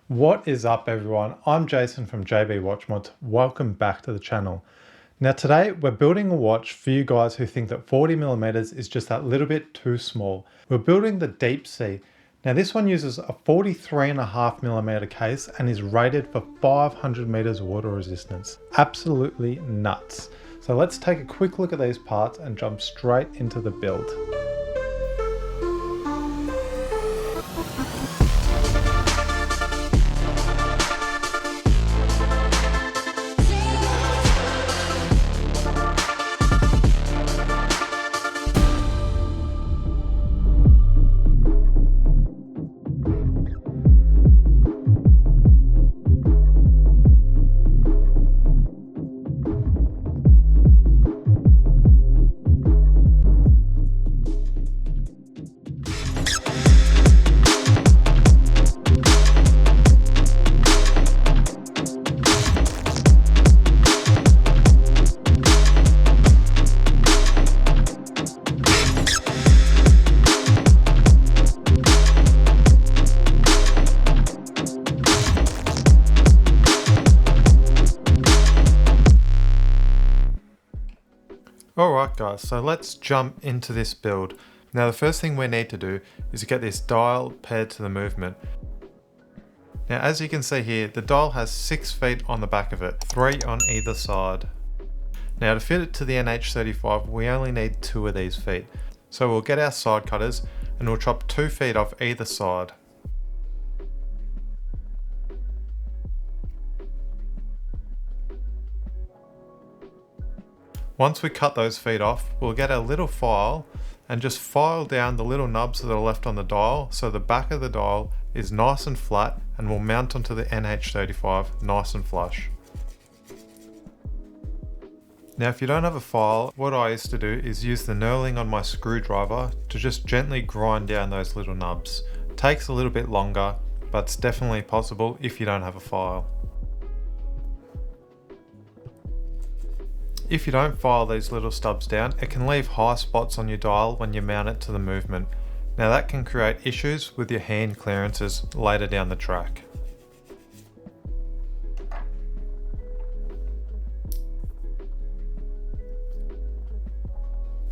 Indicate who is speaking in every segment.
Speaker 1: What is up everyone? I'm Jason from JB Watch Mods. Welcome back to the channel. Now today we're building a watch for you guys who think that 40mm is just that little bit too small. We're building the Deepsea. Now this one uses a 43.5mm case and is rated for 500 meters water resistance. Absolutely nuts. So let's take a quick look at these parts and jump straight into the build. Alright guys, so let's jump into this build. Now the first thing we need to do is get this dial paired to the movement. Now as you can see here, the dial has 6 feet on the back of it, 3 on either side. Now to fit it to the NH35 we only need 2 of these feet. So we'll get our side cutters and we'll chop 2 feet off either side. Once we cut those feet off, we'll get a little file and just file down the little nubs that are left on the dial so the back of the dial is nice and flat and will mount onto the NH35 nice and flush. Now if you don't have a file, what I used to do is use the knurling on my screwdriver to just gently grind down those little nubs. It takes a little bit longer, but it's definitely possible if you don't have a file. If you don't file these little stubs down, it can leave high spots on your dial when you mount it to the movement. Now that can create issues with your hand clearances later down the track.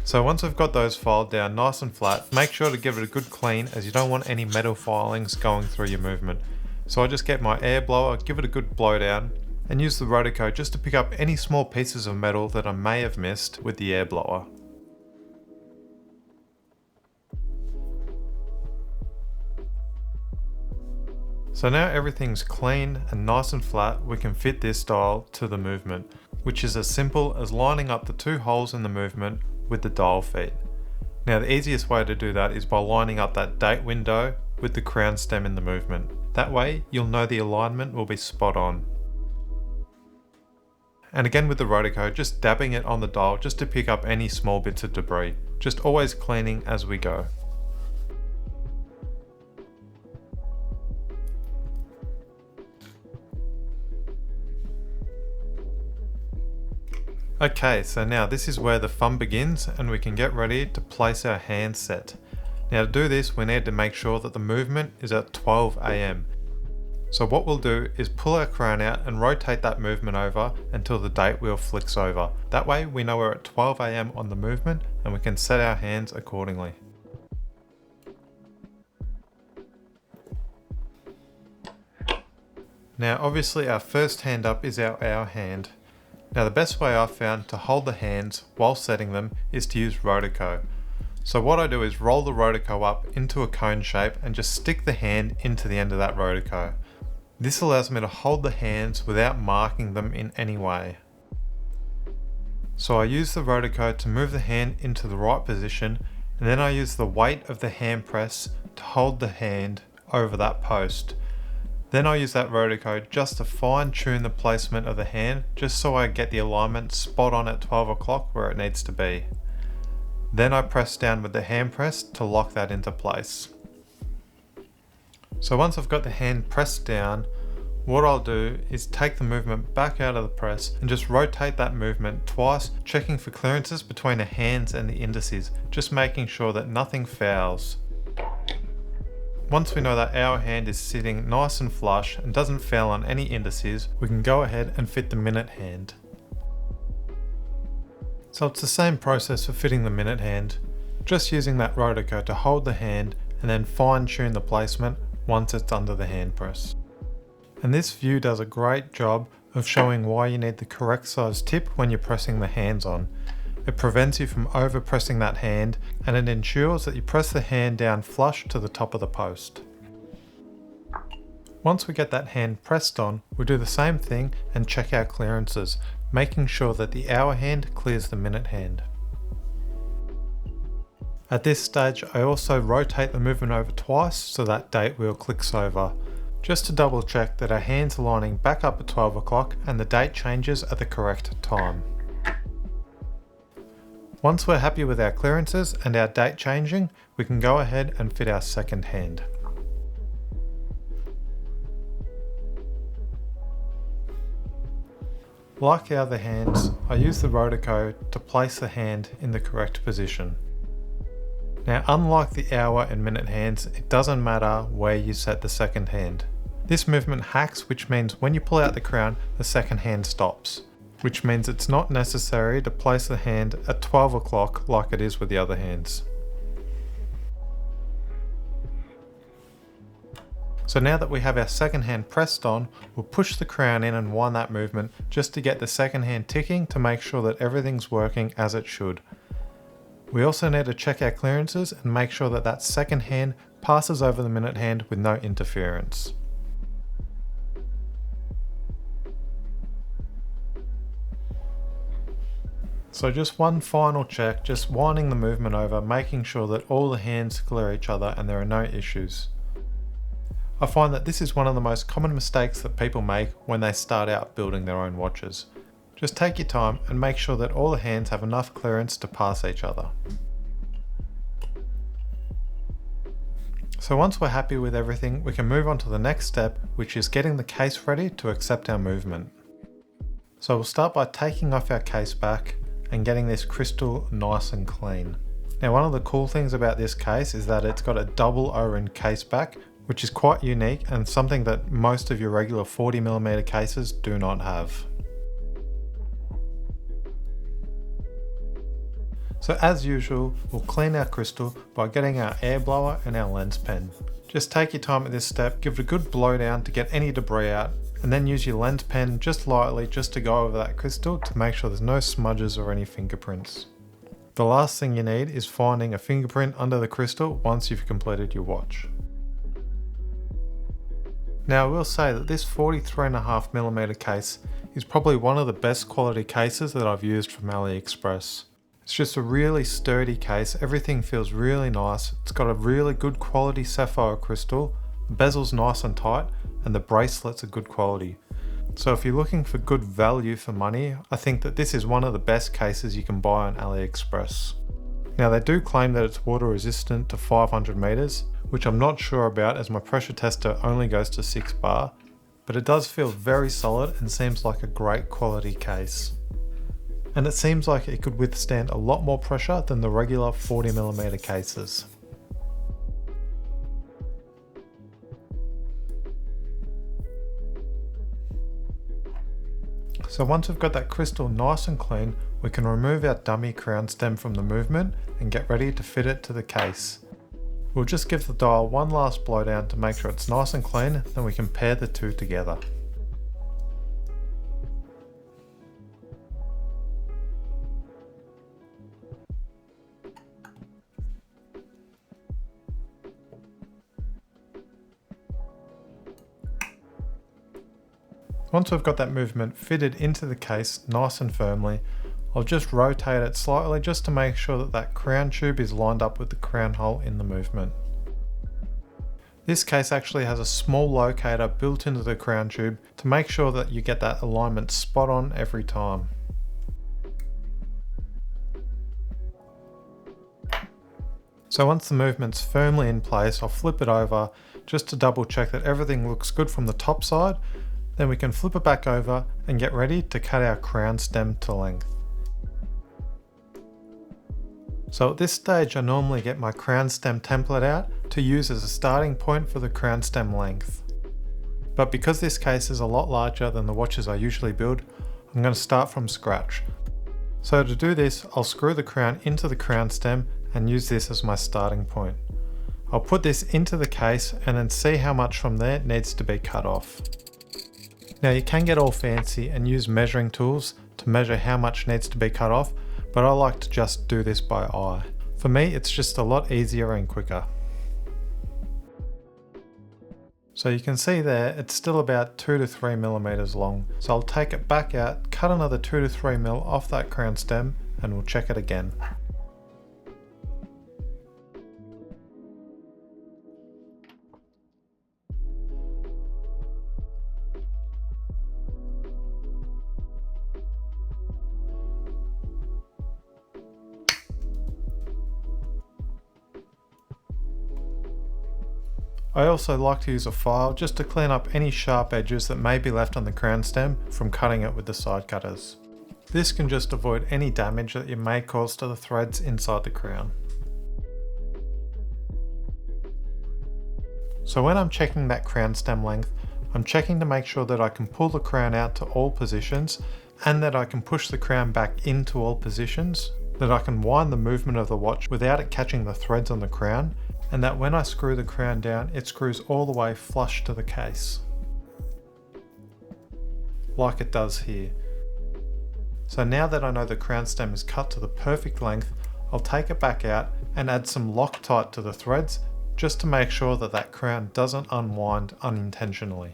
Speaker 1: So once we've got those filed down nice and flat, make sure to give it a good clean as you don't want any metal filings going through your movement. So I just get my air blower, give it a good blow down, and use the rotoco just to pick up any small pieces of metal that I may have missed with the air blower. So now everything's clean and nice and flat, we can fit this dial to the movement, which is as simple as lining up the 2 holes in the movement with the dial feet. Now the easiest way to do that is by lining up that date window with the crown stem in the movement. That way you'll know the alignment will be spot on. And again with the rotoco, just dabbing it on the dial just to pick up any small bits of debris. Just always cleaning as we go. Okay, so now this is where the fun begins and we can get ready to place our hand set. Now to do this we need to make sure that the movement is at 12 AM. So what we'll do is pull our crown out and rotate that movement over until the date wheel flicks over. That way we know we're at 12 AM on the movement and we can set our hands accordingly. Now obviously our first hand up is our hour hand. Now the best way I've found to hold the hands while setting them is to use rotoco. So what I do is roll the rotoco up into a cone shape and just stick the hand into the end of that rotoco. This allows me to hold the hands without marking them in any way. So I use the rotoco to move the hand into the right position and then I use the weight of the hand press to hold the hand over that post. Then I use that rotoco just to fine tune the placement of the hand just so I get the alignment spot on at 12 o'clock where it needs to be. Then I press down with the hand press to lock that into place. So once I've got the hand pressed down, what I'll do is take the movement back out of the press and just rotate that movement twice, checking for clearances between the hands and the indices, just making sure that nothing fouls. Once we know that our hand is sitting nice and flush and doesn't fail on any indices, we can go ahead and fit the minute hand. So it's the same process for fitting the minute hand, just using that rotoco to hold the hand and then fine tune the placement once it's under the hand press. And this view does a great job of showing why you need the correct size tip when you're pressing the hands on. It prevents you from over pressing that hand, and it ensures that you press the hand down flush to the top of the post. Once we get that hand pressed on, we do the same thing and check our clearances, making sure that the hour hand clears the minute hand. At this stage, I also rotate the movement over twice so that date wheel clicks over, just to double check that our hands are lining back up at 12 o'clock and the date changes at the correct time. Once we're happy with our clearances and our date changing, we can go ahead and fit our second hand. Like the other hands, I use the rotoco to place the hand in the correct position. Now, unlike the hour and minute hands, it doesn't matter where you set the second hand. This movement hacks, which means when you pull out the crown, the second hand stops, which means it's not necessary to place the hand at 12 o'clock like it is with the other hands. So now that we have our second hand pressed on, we'll push the crown in and wind that movement just to get the second hand ticking to make sure that everything's working as it should. We also need to check our clearances and make sure that that second hand passes over the minute hand with no interference. So just one final check, just winding the movement over, making sure that all the hands clear each other and there are no issues. I find that this is one of the most common mistakes that people make when they start out building their own watches. Just take your time and make sure that all the hands have enough clearance to pass each other. So once we're happy with everything, we can move on to the next step, which is getting the case ready to accept our movement. So we'll start by taking off our case back and getting this crystal nice and clean. Now, one of the cool things about this case is that it's got a double O-ring case back, which is quite unique and something that most of your regular 40mm cases do not have. So as usual, we'll clean our crystal by getting our air blower and our lens pen. Just take your time at this step, give it a good blow down to get any debris out, and then use your lens pen just lightly just to go over that crystal to make sure there's no smudges or any fingerprints. The last thing you need is finding a fingerprint under the crystal once you've completed your watch. Now I will say that this 43.5mm case is probably one of the best quality cases that I've used from AliExpress. It's just a really sturdy case, everything feels really nice, it's got a really good quality sapphire crystal, the bezel's nice and tight, and the bracelets are good quality. So if you're looking for good value for money, I think that this is one of the best cases you can buy on AliExpress. Now they do claim that it's water resistant to 500 meters, which I'm not sure about as my pressure tester only goes to 6 bar, but it does feel very solid and seems like a great quality case. And it seems like it could withstand a lot more pressure than the regular 40mm cases. So once we've got that crystal nice and clean, we can remove our dummy crown stem from the movement and get ready to fit it to the case. We'll just give the dial one last blowdown to make sure it's nice and clean, then we can pair the two together. Once we've got that movement fitted into the case nice and firmly, I'll just rotate it slightly just to make sure that that crown tube is lined up with the crown hole in the movement. This case actually has a small locator built into the crown tube to make sure that you get that alignment spot on every time. So once the movement's firmly in place, I'll flip it over just to double check that everything looks good from the top side. Then we can flip it back over and get ready to cut our crown stem to length. So at this stage I normally get my crown stem template out to use as a starting point for the crown stem length. But because this case is a lot larger than the watches I usually build, I'm going to start from scratch. So to do this, I'll screw the crown into the crown stem and use this as my starting point. I'll put this into the case and then see how much from there needs to be cut off. Now you can get all fancy and use measuring tools to measure how much needs to be cut off, but I like to just do this by eye. For me, it's just a lot easier and quicker. So you can see there, it's still about 2 to 3 millimeters long. So I'll take it back out, cut another 2 to 3 mil off that crown stem, and we'll check it again. I also like to use a file just to clean up any sharp edges that may be left on the crown stem from cutting it with the side cutters. This can just avoid any damage that you may cause to the threads inside the crown. So when I'm checking that crown stem length, I'm checking to make sure that I can pull the crown out to all positions and that I can push the crown back into all positions, that I can wind the movement of the watch without it catching the threads on the crown, and that when I screw the crown down, it screws all the way flush to the case. Like it does here. So now that I know the crown stem is cut to the perfect length, I'll take it back out and add some Loctite to the threads just to make sure that that crown doesn't unwind unintentionally.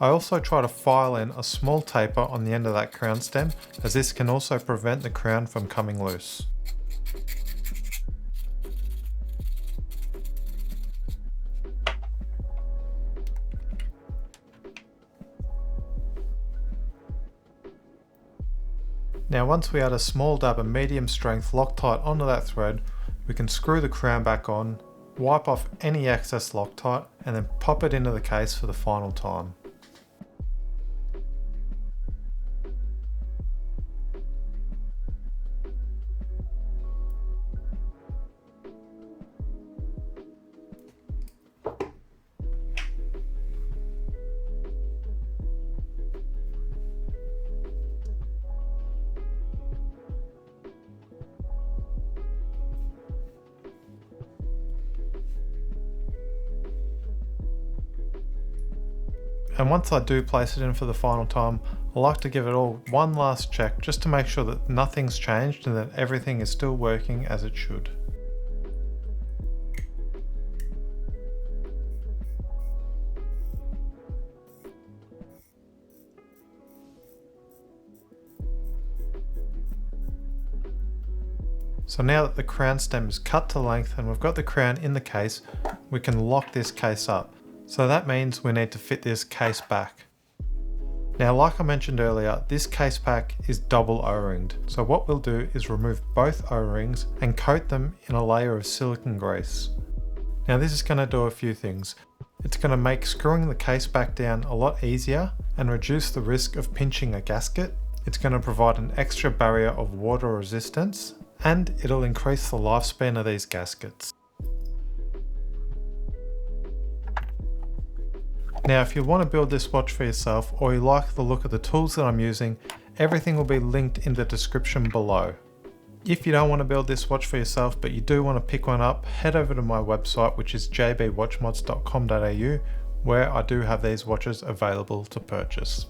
Speaker 1: I also try to file in a small taper on the end of that crown stem, as this can also prevent the crown from coming loose. Now once we add a small dab of medium strength Loctite onto that thread, we can screw the crown back on, wipe off any excess Loctite, and then pop it into the case for the final time. And once I do place it in for the final time, I like to give it all one last check just to make sure that nothing's changed and that everything is still working as it should. So now that the crown stem is cut to length and we've got the crown in the case, we can lock this case up. So that means we need to fit this case back. Now, like I mentioned earlier, this case pack is double O-ringed. So what we'll do is remove both O-rings and coat them in a layer of silicone grease. Now this is going to do a few things. It's going to make screwing the case back down a lot easier and reduce the risk of pinching a gasket. It's going to provide an extra barrier of water resistance, and it'll increase the lifespan of these gaskets. Now if you want to build this watch for yourself, or you like the look of the tools that I'm using, everything will be linked in the description below. If you don't want to build this watch for yourself, but you do want to pick one up, head over to my website, which is jbwatchmods.com.au, where I do have these watches available to purchase.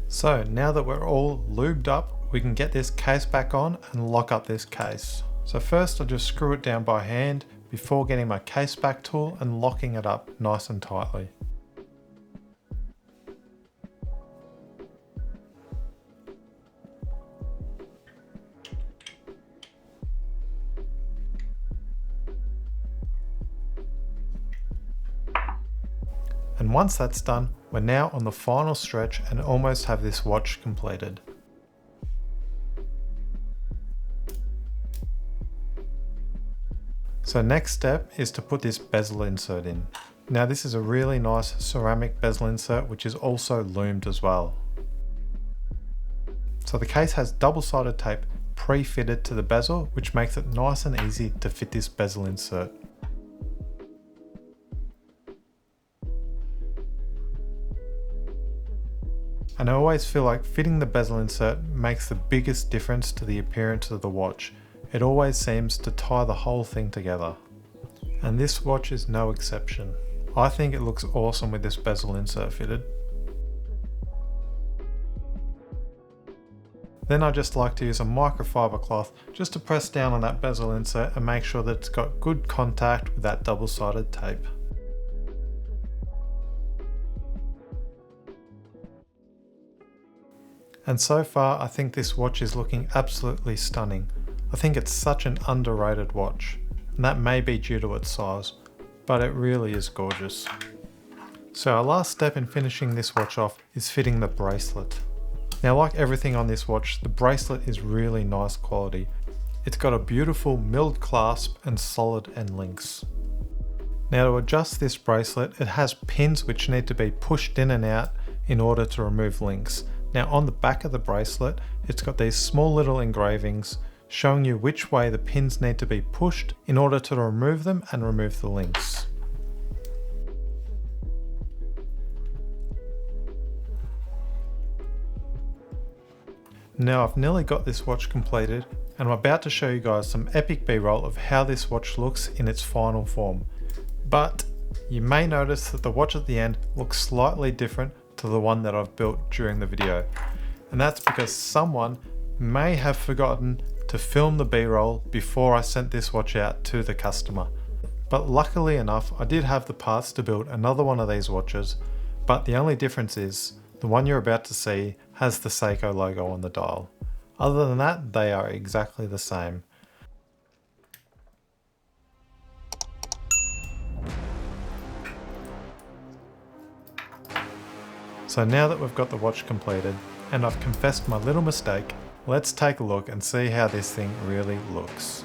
Speaker 1: So now that we're all lubed up, we can get this case back on and lock up this case. So first I'll just screw it down by hand before getting my case back tool and locking it up nice and tightly. And once that's done, we're now on the final stretch and almost have this watch completed. So next step is to put this bezel insert in. Now this is a really nice ceramic bezel insert which is also loomed as well. So the case has double-sided tape pre-fitted to the bezel, which makes it nice and easy to fit this bezel insert. And I always feel like fitting the bezel insert makes the biggest difference to the appearance of the watch. It always seems to tie the whole thing together. And this watch is no exception. I think it looks awesome with this bezel insert fitted. Then I just like to use a microfiber cloth just to press down on that bezel insert and make sure that it's got good contact with that double-sided tape. And so far I think this watch is looking absolutely stunning. I think it's such an underrated watch, and that may be due to its size, but it really is gorgeous. So our last step in finishing this watch off is fitting the bracelet. Now, like everything on this watch, the bracelet is really nice quality. It's got a beautiful milled clasp and solid end links. Now, to adjust this bracelet, it has pins which need to be pushed in and out in order to remove links. Now, on the back of the bracelet, it's got these small little engravings showing you which way the pins need to be pushed in order to remove them and remove the links. Now I've nearly got this watch completed, and I'm about to show you guys some epic B-roll of how this watch looks in its final form. But you may notice that the watch at the end looks slightly different to the one that I've built during the video. And that's because someone may have forgotten to film the B-roll before I sent this watch out to the customer. But luckily enough, I did have the parts to build another one of these watches, but the only difference is the one you're about to see has the Seiko logo on the dial. Other than that, they are exactly the same. So now that we've got the watch completed, and I've confessed my little mistake, let's take a look and see how this thing really looks.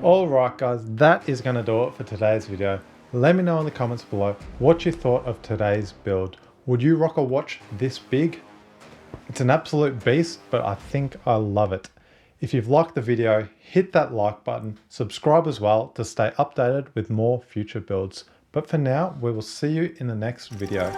Speaker 1: Alright guys, that is going to do it for today's video. Let me know in the comments below what you thought of today's build. Would you rock a watch this big? It's an absolute beast, but I think I love it. If you've liked the video, hit that like button, subscribe as well to stay updated with more future builds. But for now, we will see you in the next video.